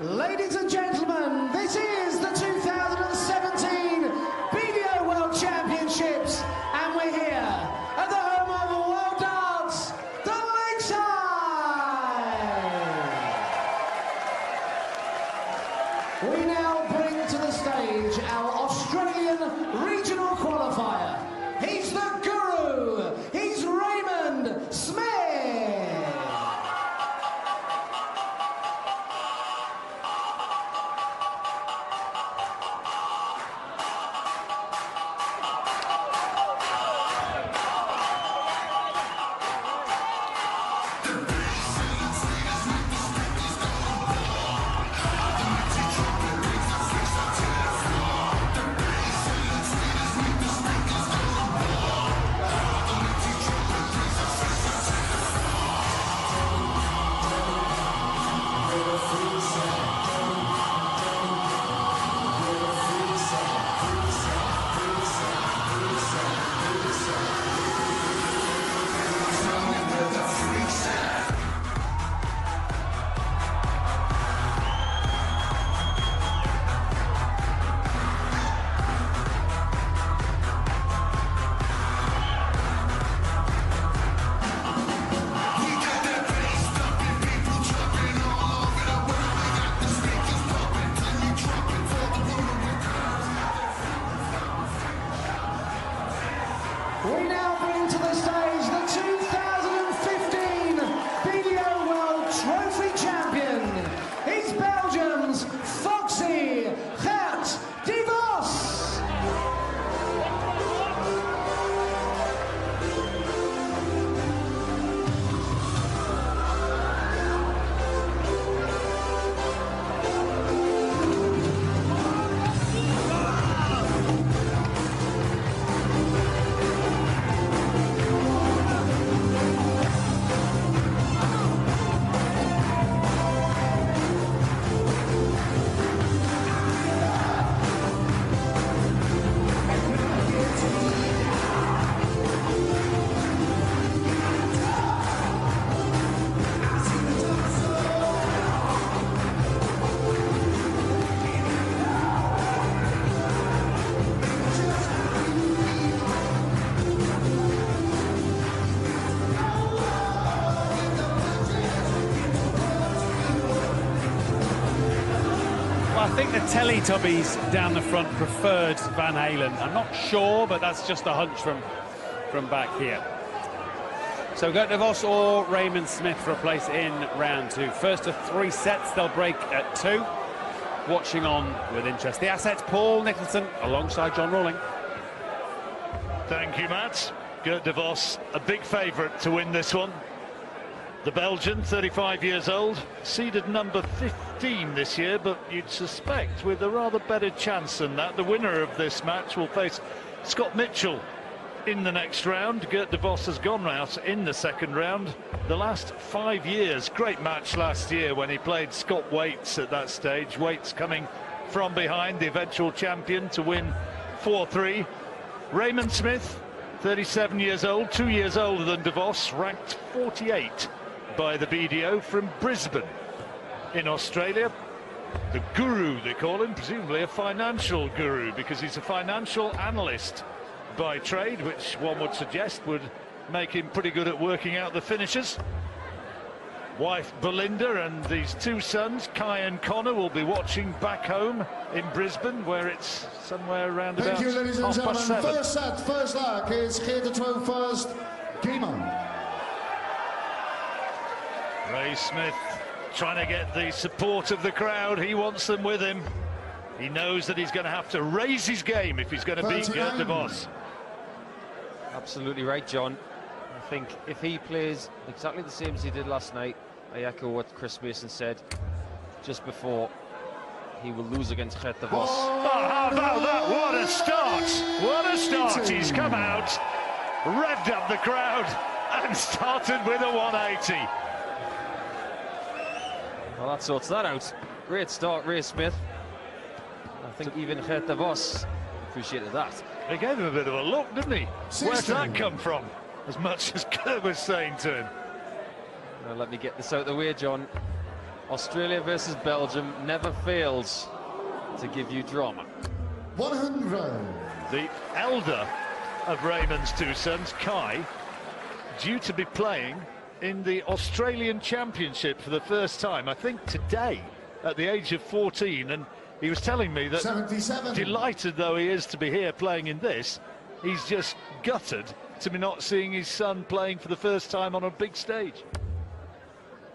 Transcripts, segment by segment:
Ladies and gentlemen, this is the 2017 BDO World Championships, and we're here at the home of World Darts, the Lakeside. We now bring to the stage our Australian regional qualifier. He's the guru, he's Raymond Smith. We now bring to the stage the 2015 BDO World Trophy Champion. He's Belgium's Foxy, Geert. I think the Teletubbies down the front preferred Van Halen. I'm not sure, but that's just a hunch from back here. So Geert de Vos or Raymond Smith for a place in round two. First of 3 sets, they'll break at 2. Watching on with interest. The assets, Paul Nicholson alongside John Rawling. Thank you, Matt. Geert de Vos, a big favourite to win this one. The Belgian, 35 years old, seeded number 15 this year, but you'd suspect with a rather better chance than that. The winner of this match will face Scott Mitchell in the next round. Geert de Vos has gone out in the second round the last 5 years. Great match last year when he played Scott Waits at that stage. Waits coming from behind, the eventual champion, to win 4-3. Raymond Smith, 37 years old, 2 years older than de Vos, ranked 48 by the BDO, from Brisbane in Australia. The guru, they call him, presumably a financial guru, because he's a financial analyst by trade, which one would suggest would make him pretty good at working out the finishes. Wife Belinda and these 2 sons, Kai and Connor, will be watching back home in Brisbane, where it's somewhere around about 7:30. Thank you, ladies and gentlemen. First set, first leg is Geert de Vos first, Raymond. Ray Smith trying to get the support of the crowd. He wants them with him. He knows that he's going to have to raise his game if he's going to beat Geert de Vos. Absolutely right, John. I think if he plays exactly the same as he did last night, I echo what Chris Mason said just before, he will lose against Geert de Vos. Oh, how about that? What a start! What a start! He's come out, revved up the crowd, and started with a 180. Well, that sorts that out. Great start, Ray Smith. I think even Geert de Vos appreciated that. He gave him a bit of a look, didn't he? Where's that come from? As much as Geert was saying to him. Well, let me get this out of the way, John. Australia versus Belgium never fails to give you drama. 100. The elder of Raymond's two sons, Kai, due to be playing in the Australian Championship for the first time, I think today, at the age of 14, and he was telling me that 77. Delighted though he is to be here playing in this, he's just gutted to be not seeing his son playing for the first time on a big stage.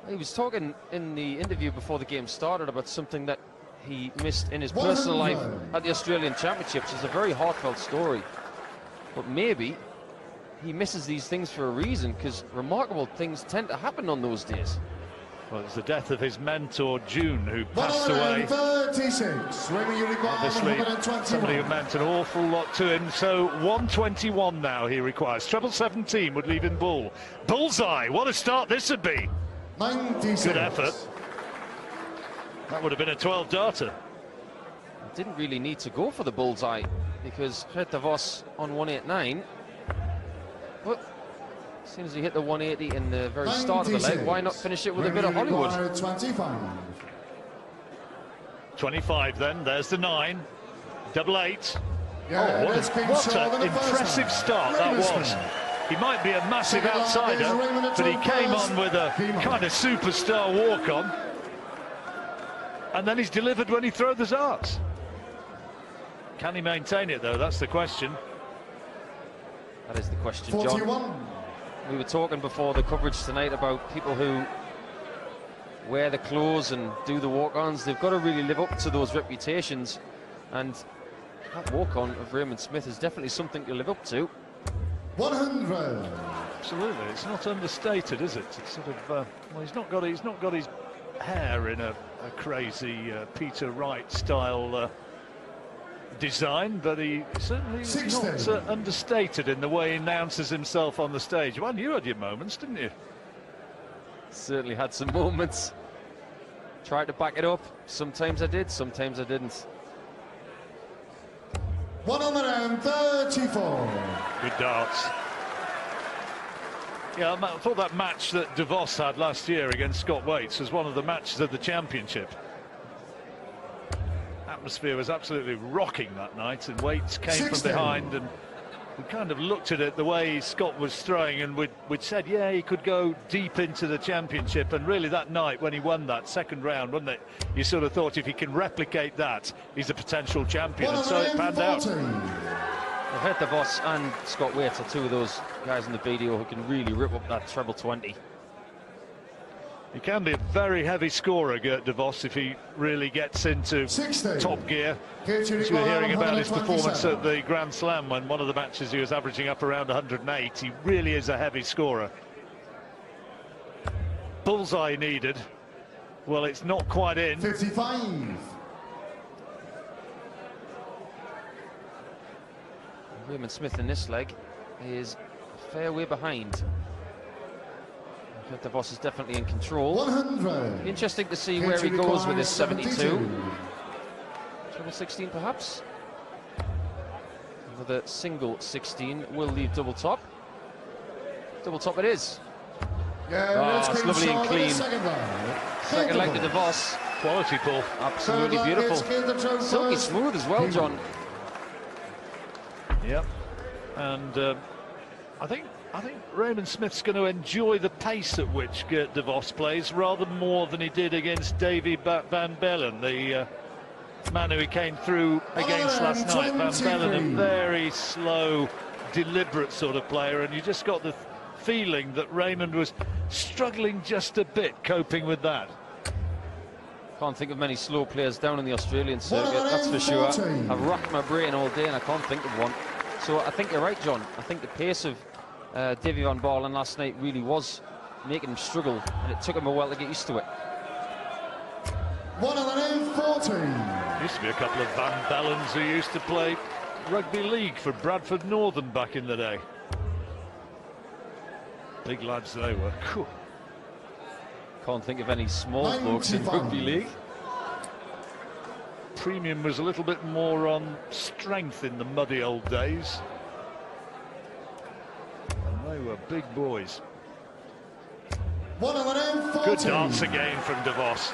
He was talking in the interview before the game started about something that he missed in his personal life at the Australian Championships. It's a very heartfelt story, but maybe he misses these things for a reason, because remarkable things tend to happen on those days. Well, it's the death of his mentor, June, who passed away. 136. Raymond, you require Obviously, somebody who meant an awful lot to him. So 121 now he requires. Treble 17 would leave him bull. Bullseye, what a start this would be. 96. Good effort. That would have been a 12 darter. Didn't really need to go for the bullseye, because Geert de Vos on 189. But as soon as he hit the 180 in the very start of the leg, why not finish it with a bit of Hollywood? 25. 25 then, there's the 9. Double 8. Yeah, what an impressive start that was. He might be a massive outsider, but he came on with a kind of superstar walk-on. And then he's delivered when he throws the darts. Can he maintain it, though? That's the question. That is the question, 41. John. We were talking before the coverage tonight about people who wear the clothes and do the walk-ons. They've got to really live up to those reputations, and that walk-on of Raymond Smith is definitely something to live up to. 100. Absolutely, it's not understated, is it? It's sort of well, he's not got his hair in a crazy Peter Wright style design, but he certainly is not understated in the way he announces himself on the stage. Well, you had your moments, didn't you? Certainly had some moments. Tried to back it up. Sometimes I did, sometimes I didn't. 134. Good darts. Yeah, I thought that match that De Vos had last year against Scott Waits was one of the matches of the championship. Atmosphere was absolutely rocking that night, and Waits came from behind, and we kind of looked at it the way Scott was throwing, and we'd said, yeah, he could go deep into the championship. And really that night when he won that second round, wasn't it, you sort of thought if he can replicate that, he's a potential champion, and so it panned out. Well, Geert de Vos and Scott Waits are two of those guys in the BDO who can really rip up that treble 20. He can be a very heavy scorer, Geert de Vos, if he really gets into 60. top gear. As you were hearing about his performance at the Grand Slam, when one of the matches he was averaging up around 108. He really is a heavy scorer. Bullseye needed. Well, it's not quite in. 55. Raymond Smith in this leg is a fair way behind. Geert de Vos is definitely in control. 100. Interesting to see where he goes with his 72. Triple 16 perhaps. With a single 16 will leave double top. Double top it is. Yeah, it's lovely and clean. Second leg to De Vos. Quality pull. Absolutely beautiful. Silky smooth as well, John. Yep. And I think Raymond Smith's going to enjoy the pace at which Geert de Vos plays rather more than he did against Davy van Bellen, the man who he came through against last night. Van Bellen, a very slow, deliberate sort of player, and you just got the feeling that Raymond was struggling just a bit coping with that. Can't think of many slow players down in the Australian circuit, that's for sure. I've racked my brain all day and I can't think of one. So I think you're right, John. I think the pace of Davy van Bellen last night really was making him struggle, and it took him a while to get used to it. 114. Used to be a couple of Van Bellens who used to play rugby league for Bradford Northern back in the day. Big lads they were. Cool. Can't think of any small folks in rugby league. Premium was a little bit more on strength in the muddy old days. And they were big boys. 114. Good dance again from De Vos.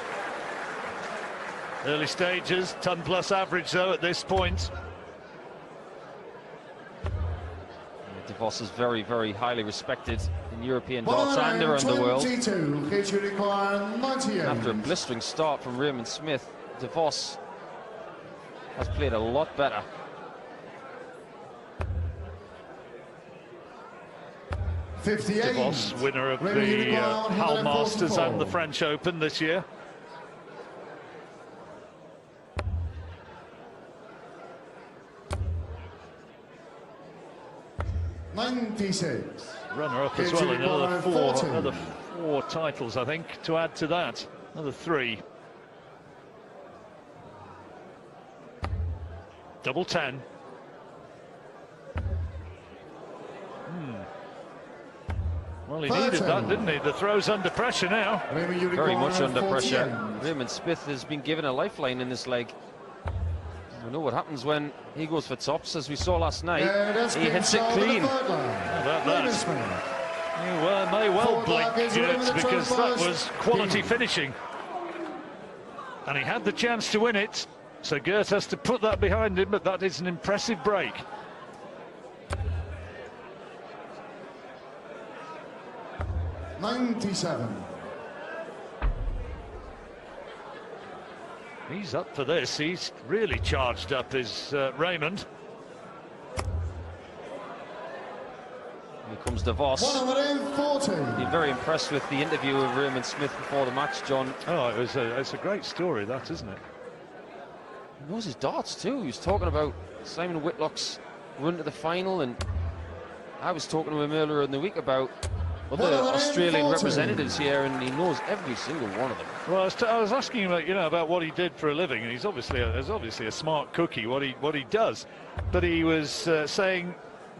Early stages, ton-plus average though at this point. DeVos is very, very highly respected in European darts and around the world. After a blistering start from Raymond Smith, DeVos has played a lot better. DeVos, winner of the Hull Masters and the French Open this year. Runner-up as well, another four titles, I think, to add to that. Another 3. Double 10. Well, he needed that, didn't he? The throw's under pressure now. Very much under pressure. Raymond Smith has been given a lifeline in this leg. We know what happens when he goes for tops, as we saw last night. He hits it clean. How about that? You may well blink, Geert, because that was quality finishing. And he had the chance to win it, so Geert has to put that behind him, but that is an impressive break. He's up for this. He's really charged up, is Raymond. Here comes DeVos. Been very impressed with the interview of Raymond Smith before the match, John. Oh, it's a great story, that, isn't it? He knows his darts too. He was talking about Simon Whitlock's run to the final, and I was talking to him earlier in the week about other Australian representatives here, and he knows every single one of them. Well, I was asking him, about what he did for a living, and he's obviously a smart cookie. What he does, but he was saying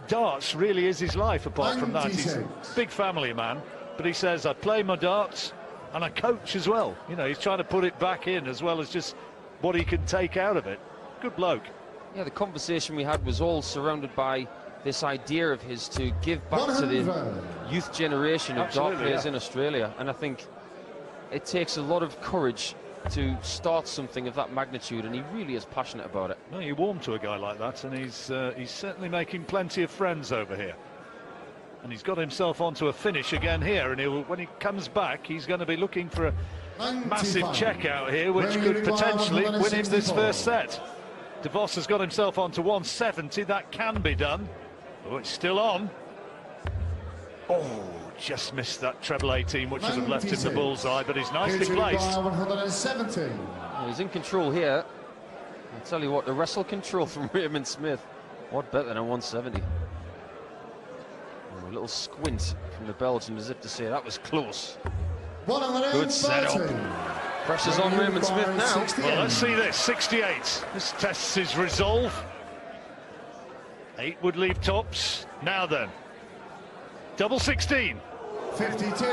darts really is his life. Apart from that, he's a big family man. But he says, I play my darts and I coach as well. He's trying to put it back in as well as just what he can take out of it. Good bloke. Yeah, the conversation we had was all surrounded by this idea of his to give back to the youth generation of dart players in Australia, and I think it takes a lot of courage to start something of that magnitude, and he really is passionate about it. No, you warm to a guy like that, and he's certainly making plenty of friends over here. And he's got himself onto a finish again here, and when he comes back, he's going to be looking for a massive check out here, which could potentially win him this first set. DeVos has got himself onto 170. That can be done. Oh, it's still on. Oh, just missed that treble 18, which would have left him the bullseye, but he's nicely placed. 170. Well, he's in control here. I'll tell you what, the wrestle control from Raymond Smith, what better than a 170? Oh, a little squint from the Belgian, as if to say that was close. Good setup. Pressure's on Raymond Smith now. Well, let's see this. 68. This tests his resolve. 8 would leave tops. Now then, double 16. 52.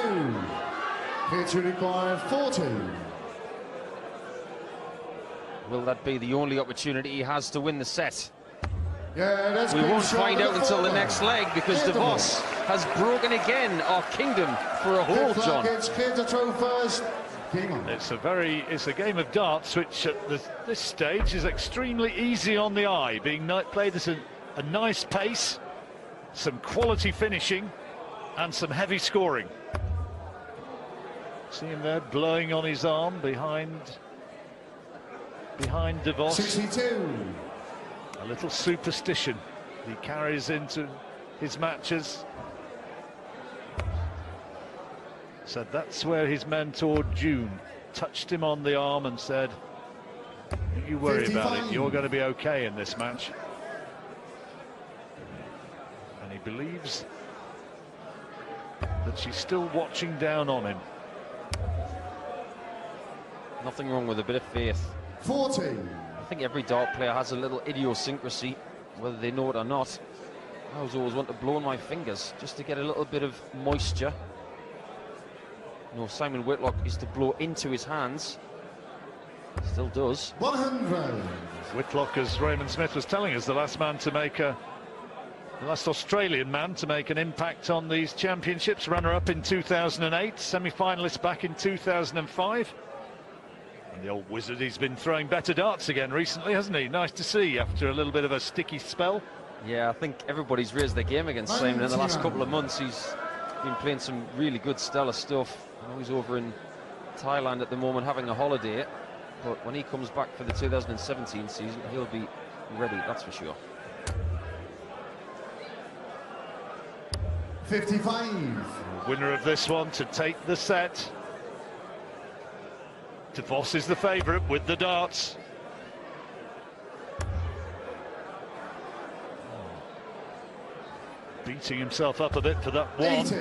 Here to require 40. Will that be the only opportunity he has to win the set? Yeah, we won't find out until the next leg, because DeVos has broken again our kingdom for a hole, John. It's clear to throw first. It's a game of darts which at this stage is extremely easy on the eye, being played at a nice pace, some quality finishing and some heavy scoring. See him there blowing on his arm behind DeVos. 62. A little superstition he carries into his matches. So that's where his mentor June touched him on the arm and said, don't you worry 55. About it, you're going to be okay in this match. And he believes that she's still watching down on him. Nothing wrong with a bit of faith. 40. I think every dart player has a little idiosyncrasy, whether they know it or not. I always want to blow on my fingers just to get a little bit of moisture. Simon Whitlock is to blow into his hands. Still does. 100. Whitlock, as Raymond Smith was telling us, the last Australian man to make an impact on these championships. Runner-up in 2008, semi-finalist back in 2005. And the old wizard, he's been throwing better darts again recently, hasn't he? Nice to see after a little bit of a sticky spell. Yeah, I think everybody's raised their game against Simon in the last couple of months. He's been playing some really good, stellar stuff. I know he's over in Thailand at the moment having a holiday, but when he comes back for the 2017 season, he'll be ready, that's for sure. 55. Winner of this one to take the set. DeVos is the favourite with the darts. Beating himself up a bit for that one. 80.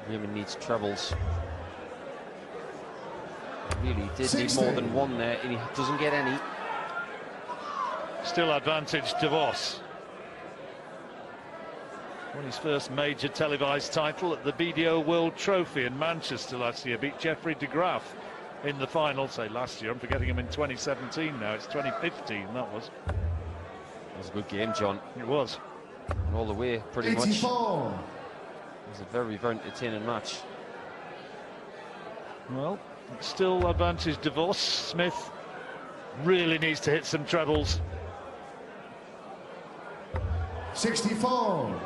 Raymond needs trebles. Really did 60. need more than one there, and he doesn't get any. Still advantage DeVos. Won his first major televised title at the BDO World Trophy in Manchester last year. Beat Jeffrey de Graaf in the final, say last year. I'm forgetting him in 2017 now. It's 2015, that was. It was a good game, John. It was. And all the way, pretty 84. much. It was a very, very entertaining match. Well, still advantage DeVos. Smith really needs to hit some trebles. 64.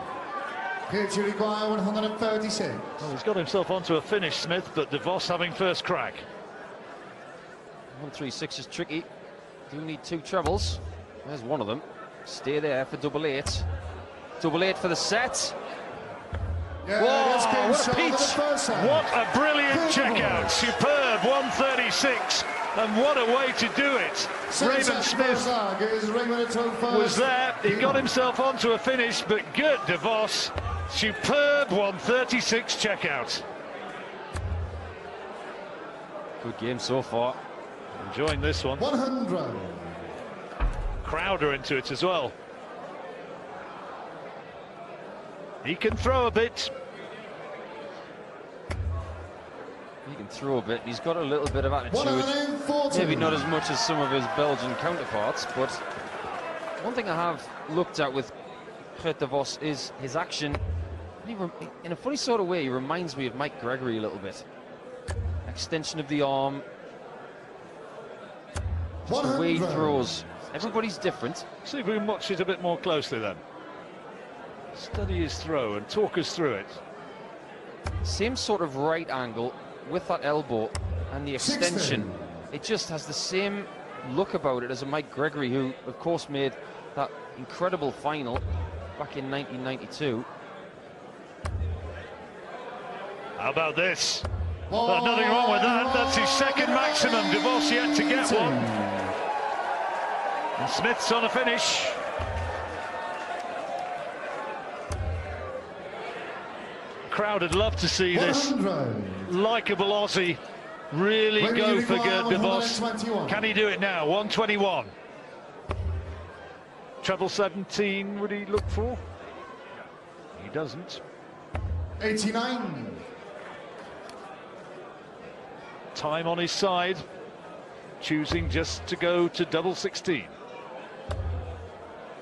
Geert, you require 136. Well, he's got himself onto a finish, Smith, but DeVos having first crack. 136 is tricky. Do need two trebles. There's one of them. Stay there for double eight. Double eight for the set. Yeah, whoa, what a peach! What a brilliant checkout. Superb 136. And what a way to do it. Raymond Smith was there. He got himself onto a finish, but Geert DeVos, superb 136 checkout. Good game so far. Enjoying this one. 100. Crowder into it as well. He can throw a bit. He can throw a bit. He's got a little bit of attitude. Maybe not as much as some of his Belgian counterparts, but one thing I have looked at with Geert DeVos is his action. In a funny sort of way, he reminds me of Mike Gregory a little bit. Extension of the arm. Just the way he throws. Everybody's different. See if we can watch it a bit more closely then. Study his throw and talk us through it. Same sort of right angle with that elbow and the extension. 60. It just has the same look about it as a Mike Gregory, who of course made that incredible final back in 1992. How about this? Nothing wrong with that. That's his second maximum. DeVos yet to get one. And Smith's on a finish. Crowd would love to see this likeable Aussie really go for Geert DeVos. Can he do it now? 121. Treble 17 would he look for? He doesn't. 89. Time on his side, choosing just to go to double 16.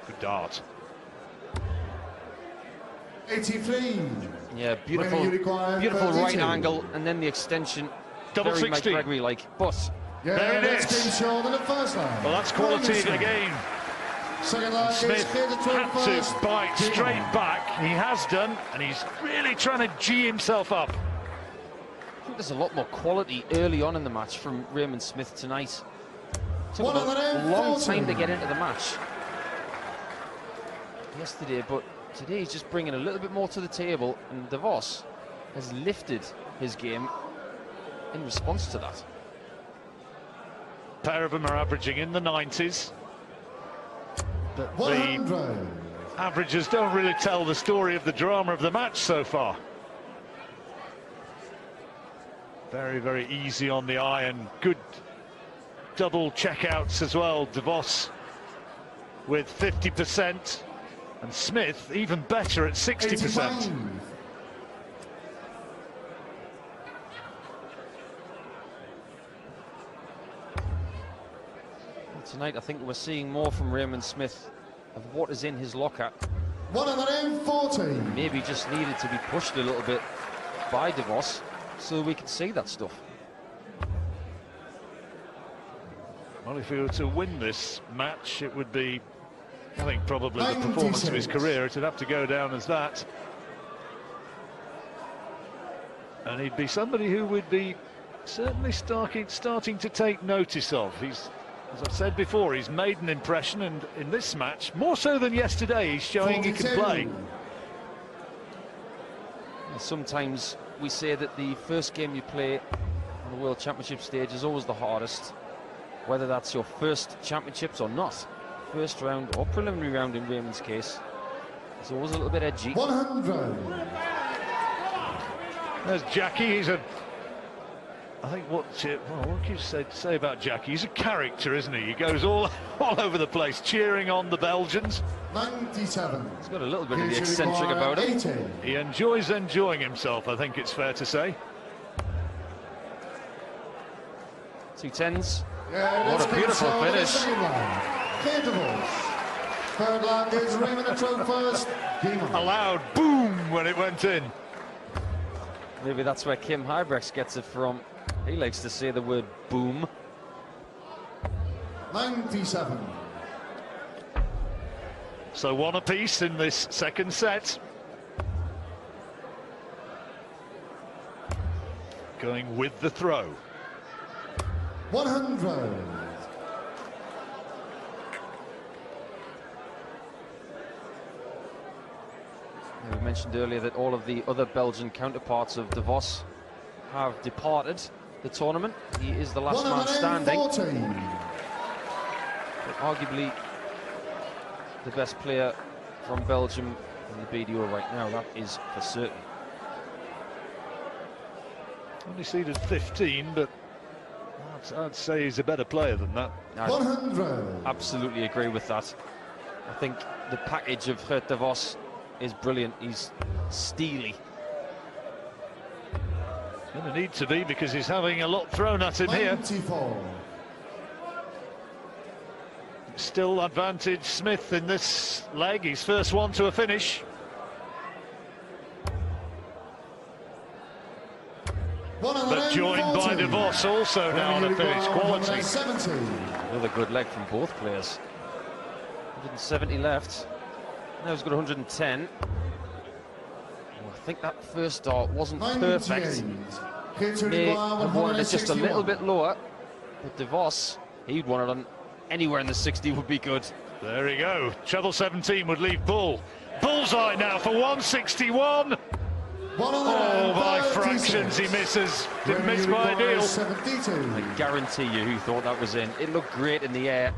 Good dart. 83. Yeah, beautiful right angle, and then the extension. Double very 16. Mike Gregory-like, but Yeah, there it that's is. Short in the first line. Well, that's quality again. Second line, Smith had to bite straight back. He has done, and he's really trying to G himself up. I think there's a lot more quality early on in the match from Raymond Smith tonight. Took a long time to get into the match yesterday, but today he's just bringing a little bit more to the table, and DeVos has lifted his game in response to that. A pair of them are averaging in the 90s. But the 100. averages don't really tell the story of the drama of the match so far. Very, very easy on the iron. Good double checkouts as well. DeVos with 50%. And Smith even better at 60%. 85. Tonight I think we're seeing more from Raymond Smith of what is in his locker 140. Maybe just needed to be pushed a little bit by DeVos so we could see that stuff. Well, if he were to win this match, it would be, I think, probably the performance of his career. It'd have to go down as that. And he'd be somebody who would be certainly starting to take notice of. He's, as I've said before, he's made an impression, and in this match, more so than yesterday, he's showing he can play. Sometimes we say that the first game you play on the World Championship stage is always the hardest, whether that's your first championships or not. First round or preliminary round in Raymond's case, it's always a little bit edgy. 100. There's Jackie. He's a, I think what can you say about Jackie? He's a character, isn't he? He goes all over the place, cheering on the Belgians. 97. He's got a little bit of the eccentric about him. 80. He enjoys enjoying himself, I think it's fair to say. 2 10s. Yeah, what a beautiful finish. Third land is Raymond and throw first. A loud boom when it went in. Maybe that's where Kim Huybrechts gets it from. He likes to say the word boom. 97. So one apiece in this second set. Going with the throw. 100. We mentioned earlier that all of the other Belgian counterparts of DeVos have departed the tournament. He is the last man standing. But arguably the best player from Belgium in the BDO right now, that is for certain. Only seeded 15, but I'd say he's a better player than that. 100. Absolutely agree with that. I think the package of Geert DeVos is brilliant. He's steely. Gonna need to be, because he's having a lot thrown at him 94. Here. Still advantage Smith in this leg. He's first one to a finish. But joined by DeVos also now on a finish. Quality. 70. Another good leg from both players. 170 left. Now he's got 110. Oh, I think that first dart wasn't perfect. May have wanted it just a little bit lower. But DeVos, he'd want it on anywhere in the 60 would be good. There we go. Treble 17 would leave Bull. Bullseye now for 161. Oh, by fractions he misses. Didn't miss by a deal. 72. I guarantee you he thought that was in. It looked great in the air.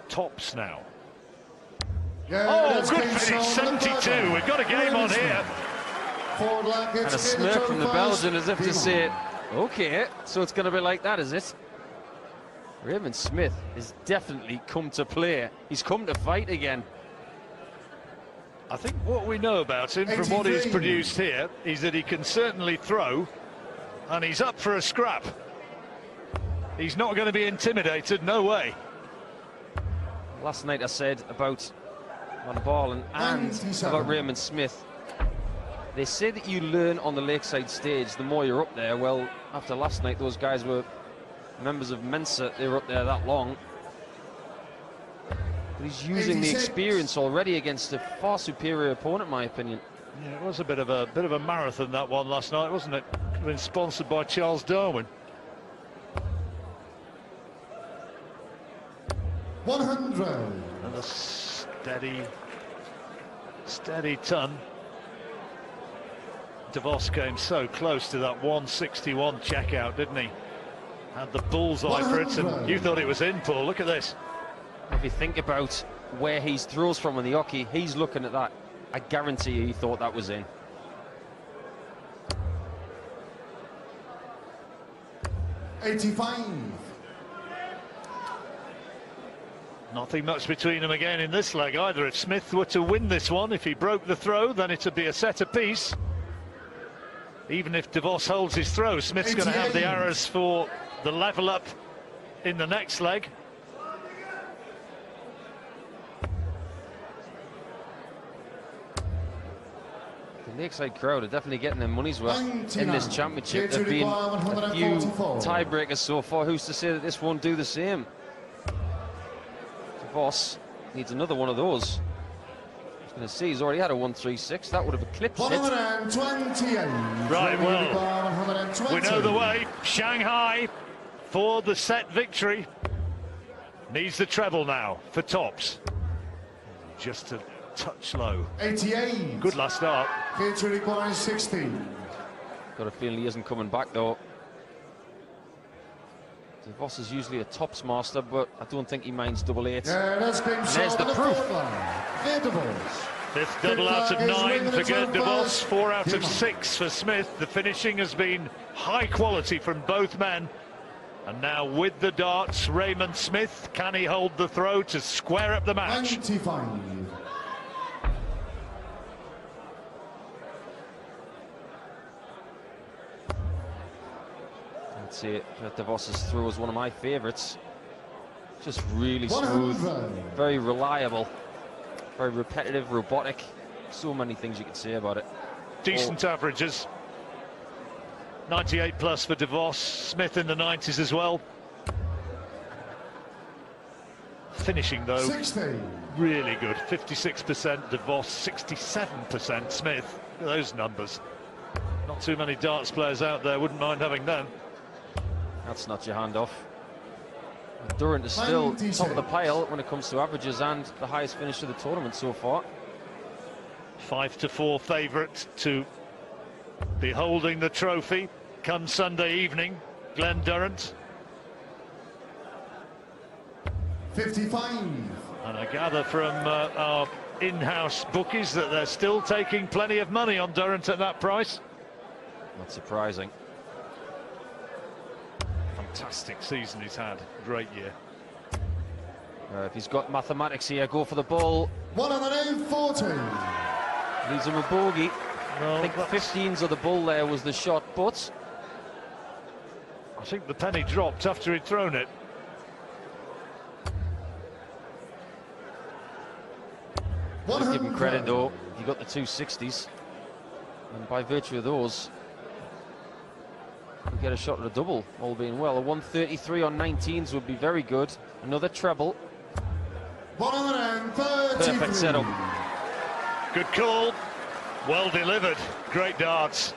Tops now. Yeah, oh, good finish, 72. We've got a game on here. And a smirk from the Belgian as if to say, okay, so it's going to be like that, is it? Raymond Smith has definitely come to play. He's come to fight again. I think what we know about him from what he's produced here is that he can certainly throw, and he's up for a scrap. He's not going to be intimidated, no way. Last night I said about Van Baarle and about Raymond Smith, they say that you learn on the Lakeside stage the more you're up there. Well, after last night, those guys were members of Mensa. They were up there that long. But he's using 86. The experience already against a far superior opponent, in my opinion. Yeah, it was a bit of a marathon, that one last night, wasn't it? Could have been sponsored by Charles Darwin. 100. And a steady ton. DeVos came so close to that 161 checkout, didn't he? Had the bullseye for it, and you thought it was in, Paul. Look at this. If you think about where he throws from in the hockey, he's looking at that. I guarantee you he thought that was in. 85. Nothing much between them again in this leg either. If Smith were to win this one, if he broke the throw, then it'd be a set apiece. Even if DeVos holds his throw, Smith's going to have the arrows for the level up in the next leg. The Lakeside crowd are definitely getting their money's worth in this championship. Geert There have been a few 144. tiebreakers so far. Who's to say that this won't do the same? DeVos needs another one of those. I was going to see, he's already had a 136. That would have eclipsed it. 128. Right, well, we know the way. Shanghai for the set victory. Needs the treble now for tops. Just a touch low. 88. Good last start. Geert requires 60. Got a feeling he isn't coming back though. DeVos is usually a tops master, but I don't think he minds double eight. Yeah, that's been there's the proof. Fifth double out of 9 for Geert DeVos, 4 out of 6 for Smith. The finishing has been high quality from both men. And now with the darts, Raymond Smith, can he hold the throw to square up the match? 95. I'd say DeVos's throw is one of my favourites. Just really smooth, very reliable, very repetitive, robotic. So many things you could say about it. Decent averages. 98 plus for DeVos, Smith in the 90s as well. Finishing though, 60. really good. 56% DeVos, 67% Smith. Look at those numbers. Not too many darts players out there, wouldn't mind having them. That's not your hand off. Durant is still 96. top of the pile when it comes to averages and the highest finish of the tournament so far. 5-4 favourite to be holding the trophy come Sunday evening. Glenn Durant. 55. And I gather from our in-house bookies that they're still taking plenty of money on Durant at that price. Not surprising. Fantastic season he's had. Great year. If he's got mathematics here, go for the ball. 140. Leaves him a bogey. Well, I think 15s of the ball there was the shot, but I think the penny dropped after he'd thrown it. I'll give him credit though. He got the 260s, and by virtue of those, we get a shot at a double, all being well. A 133 on 19s would be very good. Another treble. 133. Perfect setup. Good call. Well delivered. Great darts.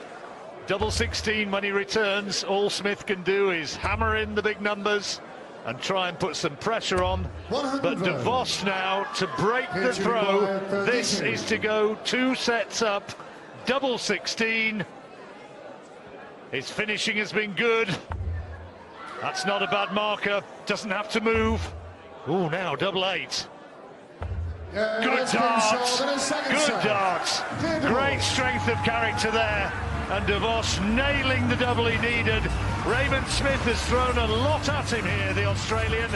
Double 16 when he returns. All Smith can do is hammer in the big numbers and try and put some pressure on. 100. But DeVos now to break the throw. This is to go 2 sets up. Double 16. His finishing has been good. That's not a bad marker. Doesn't have to move. Oh, now double 8. Yeah, Good darts. Good darts. Great strength of character there. And DeVos nailing the double he needed. Raymond Smith has thrown a lot at him here, the Australian.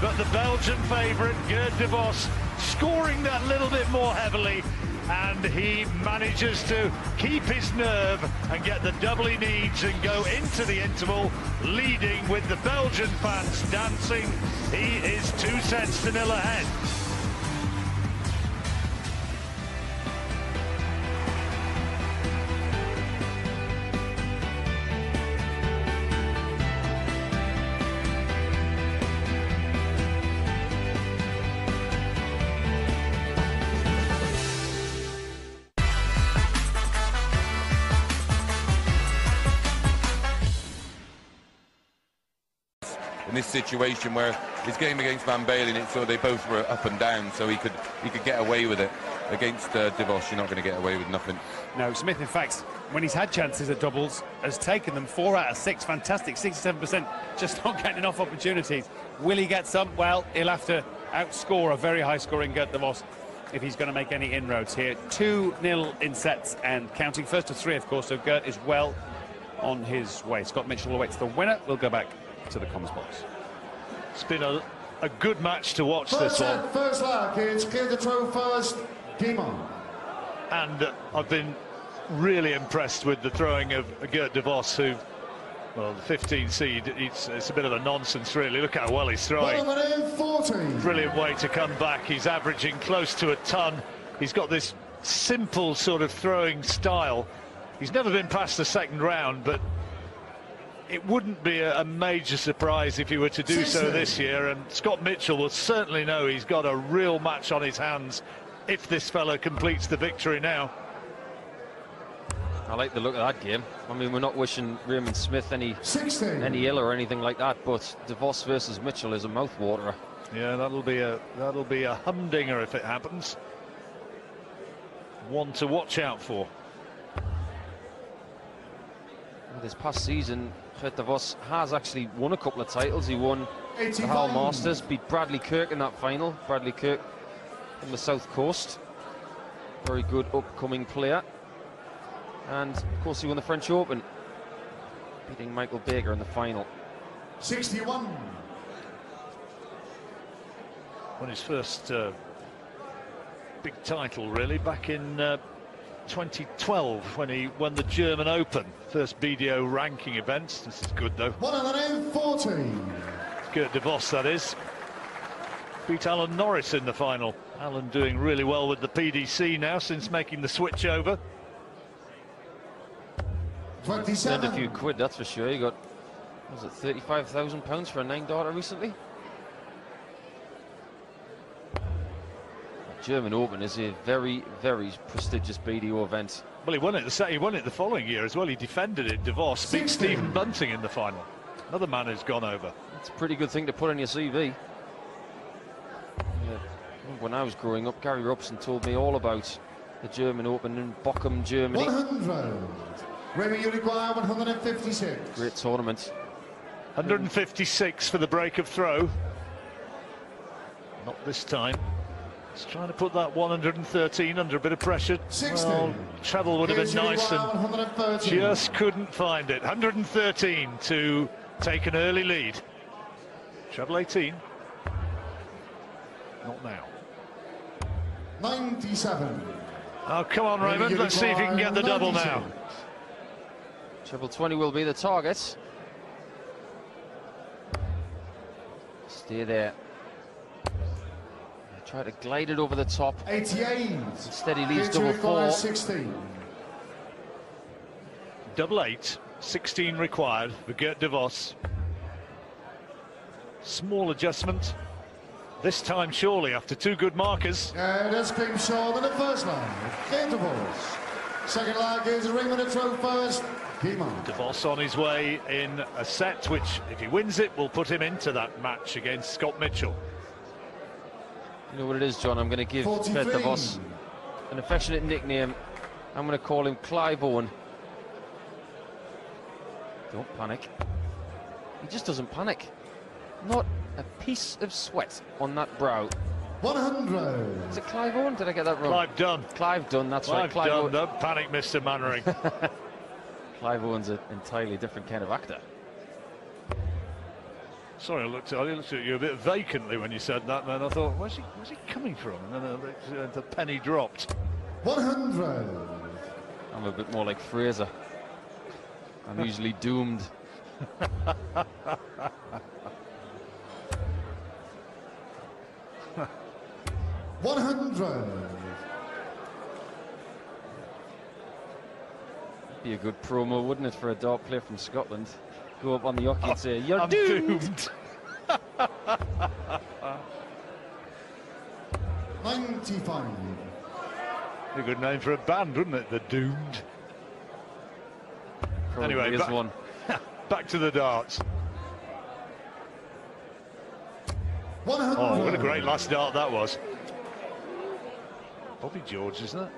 But the Belgian favourite, Geert DeVos, scoring that little bit more heavily. And he manages to keep his nerve and get the double he needs and go into the interval, leading with the Belgian fans dancing. He is 2-0 ahead. In this situation where his game against Van Balen, it's so they both were up and down, so he could get away with it. Against DeVos, you're not going to get away with nothing. No, Smith, in fact, when he's had chances at doubles, has taken them 4 out of 6. Fantastic, 67%, just not getting enough opportunities. Will he get some? Well, he'll have to outscore a very high-scoring Geert DeVos if he's going to make any inroads here. 2-0 in sets and counting. First of 3, of course, so Geert is well on his way. Scott Mitchell awaits the winner. We'll go back to the comms box. It's been a good match to watch this one. First leg, it's clear the throw first, game on. And I've been really impressed with the throwing of Geert DeVos, who, well, the 15 seed, it's a bit of a nonsense, really. Look how well he's throwing. 140. Brilliant way to come back. He's averaging close to a ton. He's got this simple sort of throwing style. He's never been past the second round, but it wouldn't be a major surprise if he were to do so this year, and Scott Mitchell will certainly know he's got a real match on his hands if this fella completes the victory now. I like the look of that game. I mean, we're not wishing Raymond Smith any ill or anything like that, but DeVos versus Mitchell is a mouthwaterer. Yeah, that'll be a humdinger if it happens. One to watch out for. This past season, Geert DeVos has actually won a couple of titles. He won the Hull Masters, beat Bradley Kirk in that final. Bradley Kirk from the South Coast, very good upcoming player. And of course he won the French Open, beating Michael Baker in the final. 61. Won his first big title really back in 2012 when he won the German Open, first BDO ranking event. This is good though. 114. Geert DeVos, that is. Beat Alan Norris in the final. Alan doing really well with the PDC now since making the switch over. 27. Earned a few quid, that's for sure. He got, was it £35,000 for a 9-darter recently? German Open is a very, very prestigious BDO event. Well, he won it the following year as well. He defended it. DeVos beat Stephen Bunting in the final. Another man who's gone over. It's a pretty good thing to put on your CV. When I was growing up, Gary Robson told me all about the German Open in Bochum, Germany. 100. Raymond, you require 156. Great tournament. 156 for the break of throw. Not this time. He's trying to put that 113 under a bit of pressure. 60. Well, treble would have been nice and just couldn't find it. 113 to take an early lead. Treble 18. Not now. 97. Oh, come on, Raymond. Let's see if you can get the double now. Treble 20 will be the target. Stay there. Try to glide it over the top. 88. Instead he leaves double 4. 16. Double 8. 16 required for Geert DeVos. Small adjustment. This time surely after two good markers. And that's came short in the first line. Geert DeVos. Second leg is Raymond to throw first. DeVos on his way in a set which, if he wins it, will put him into that match against Scott Mitchell. You know what it is, John? I'm going to give Geert DeVos an affectionate nickname. I'm going to call him Clive Owen. Don't panic. He just doesn't panic. Not a piece of sweat on that brow. 100. Is it Clive Owen? Did I get that wrong? Clive Dunn. Clive Dunn, that's right. Clive Dunn, don't panic, Mr. Mannering. Clive Owen's an entirely different kind of actor. Sorry, I looked at you a bit vacantly when you said that, and I thought, where's he coming from? And then the penny dropped. 100. I'm a bit more like Fraser. I'm usually doomed. 100. Be a good promo, wouldn't it, for a dart player from Scotland? Go up on the hockey and say, "You're doomed." 95. A good name for a band, wouldn't it? The Doomed. Probably anyway, is one. Back to the darts. 100. Oh, what a great last dart that was. Bobby George, isn't it?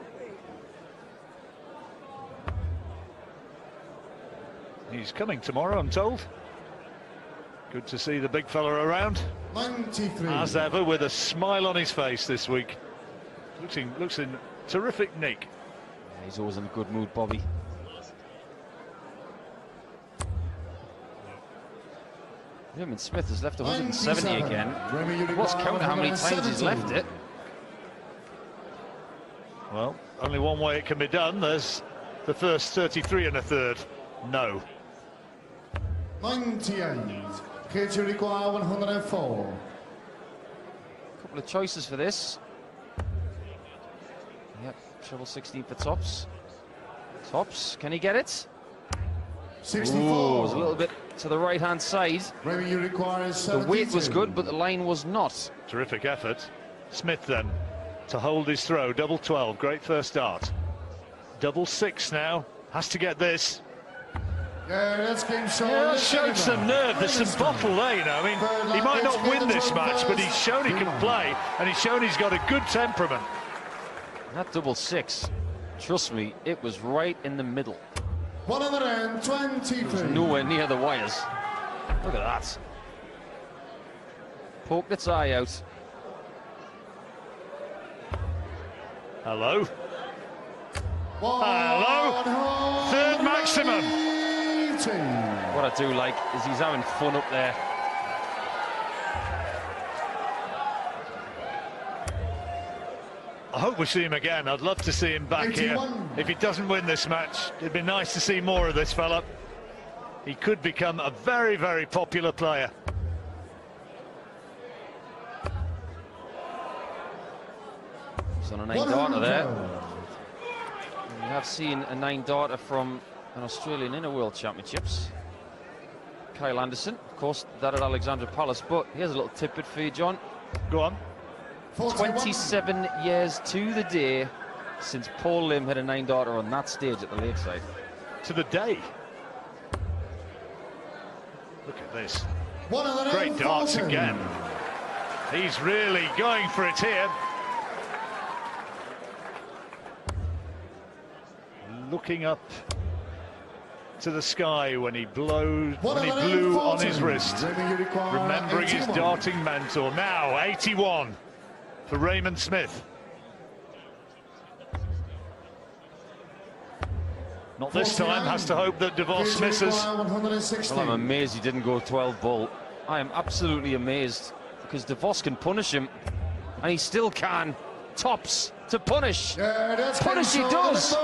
He's coming tomorrow, I'm told. Good to see the big fella around. 93. As ever, with a smile on his face this week. Looks in terrific nick. Yeah, he's always in a good mood, Bobby. Raymond Smith has left 170 again. What's counting how many times he's left it? Well, only one way it can be done. There's the first 33 and a third. No. 98. Geert, you require 104. Couple of choices for this. Yep, Treble 16 for Tops. Tops, can he get it? 64. Ooh, it was a little bit to the right-hand side. Revenue requires The weight was good, but the line was not. Terrific effort. Smith then to hold his throw. Double 12, great first dart. Double 6 now, has to get this. Yeah, that's game shot. Yeah, showed some nerve. There's some bottle there, you know. I mean, he might not win this match, but he's shown he can play, and he's shown he's got a good temperament. That double 6, trust me, it was right in the middle. 123. It was nowhere near the wires. Look at that. Poked its eye out. Hello. Hello. Third maximum. What I do like is he's having fun up there. I hope we see him again. I'd love to see him back 81. here. If he doesn't win this match, it'd be nice to see more of this fella. He could become a very, very popular player. He's on a 9-darter there. And we have seen a 9-darter from an Australian in a World Championships. Kyle Anderson, of course, that at Alexandra Palace. But here's a little tidbit for you, John. Go on. 27 years to the day since Paul Lim had a 9-darter on that stage at the Lakeside. To the day. Look at this. Great darts again. He's really going for it here. Looking up to the sky when he blew on his wrist, remembering his darting mentor. Now 81 for Raymond Smith. Not this time, has to hope that DeVos misses. Well, I'm amazed he didn't go 12 ball. I am absolutely amazed, because DeVos can punish him, and he still can. Tops to punish. Punish he does.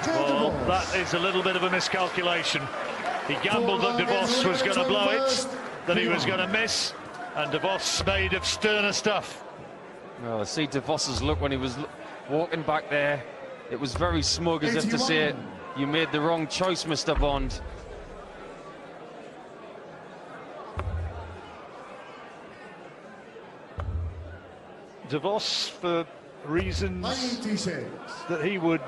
Well, that is a little bit of a miscalculation. He gambled that DeVos was going to blow it, that he was going to miss, and DeVos made of sterner stuff. Well, see DeVos's look when he was walking back there. It was very smug, as if to say, you made the wrong choice, Mr. Bond. DeVos, for reasons that he would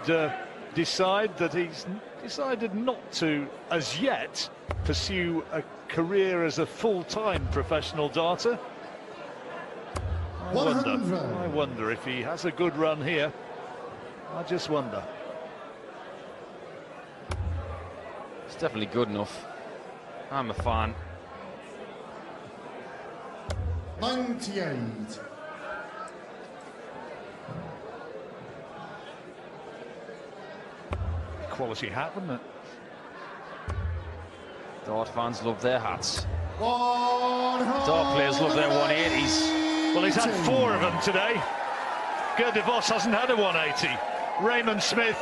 decide, that he's decided not to, as yet, pursue a career as a full-time professional darter. I wonder if he has a good run here. I just wonder. It's definitely good enough. I'm a fan. 98. Quality hat, wouldn't it? Dart fans love their hats. Dart players love their 180s. Well, he's had 4 of them today. Geert DeVos hasn't had a 180. Raymond Smith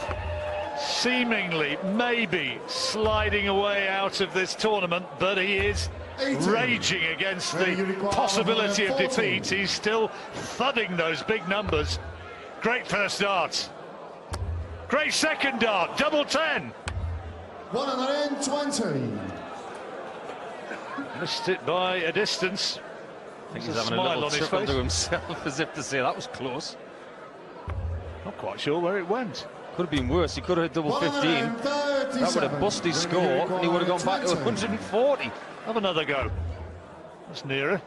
seemingly, maybe, sliding away out of this tournament, but he is raging against the possibility of defeat. He's still thudding those big numbers. Great first dart. Great second dart, double 10. 120. Missed it by a distance. I think he's having a little chuckle to himself, as if to say that was close. Not quite sure where it went. Could have been worse. He could have hit double 15. That would have busted his score, and he would have gone back to 140. Have another go. That's nearer.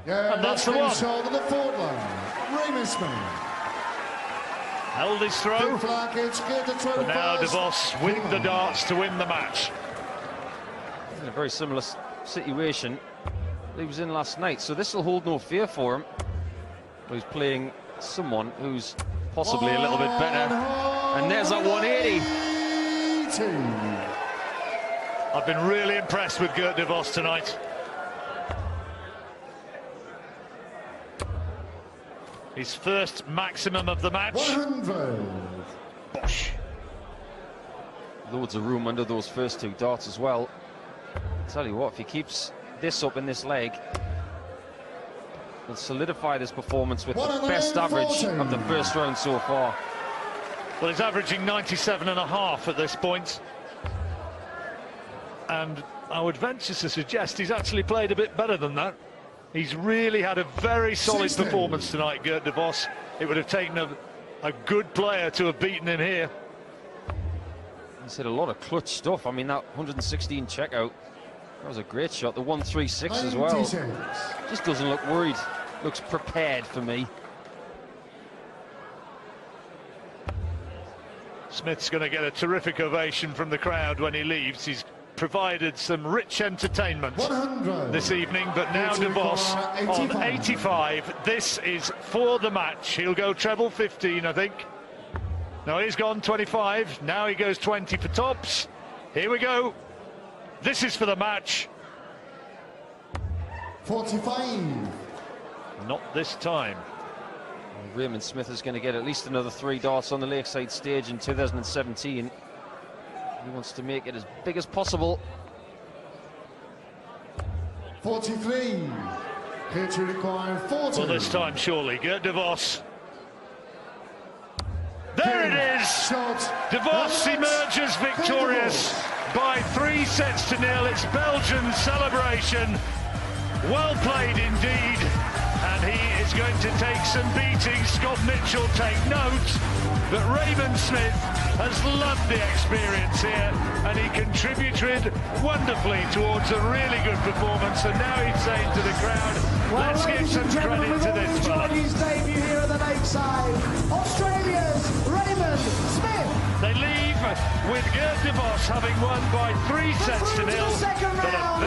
Yeah, and that's the one. To the forward line. Raymond Smith held his throw. But now DeVos with the darts to win the match. In a very similar situation he was in last night, so this will hold no fear for him. But he's playing someone who's possibly a little bit better. And there's that 180. I've been really impressed with Geert DeVos tonight. His first maximum of the match. 100. Bosh. Loads of room under those first 2 darts as well. Tell you what, if he keeps this up in this leg, will solidify this performance with the best average of the first round so far. Well, he's averaging 97.5 at this point. And I would venture to suggest he's actually played a bit better than that. He's really had a very solid performance tonight, Geert de Vos. It would have taken a good player to have beaten him here. He's hit a lot of clutch stuff. I mean, that 116 checkout, that was a great shot. The 136 as well. Just doesn't look worried. Looks prepared for me. Smith's going to get a terrific ovation from the crowd when he leaves. He's provided some rich entertainment this evening, but now de Vos on 85. This is for the match. He'll go treble 15, I think. No, he's gone 25. Now he goes 20 for tops. Here we go. This is for the match. 45. Not this time. Raymond Smith is going to get at least another 3 darts on the Lakeside stage in 2017. He wants to make it as big as possible. 43. Here to require 40. Well, this time, surely, Geert de Vos. There it is! De Vos emerges victorious by 3 sets to 0. It's Belgian celebration. Well played indeed. And he is going to take some beatings. Scott Mitchell, take note. But Raymond Smith has loved the experience here, and he contributed wonderfully towards a really good performance. And now he's saying to the crowd, let's give some credit to this fella. His debut here at the Lakeside, Australia's Raymond Smith. They leave with Geert de Vos having won by 3 sets to 0. Second round.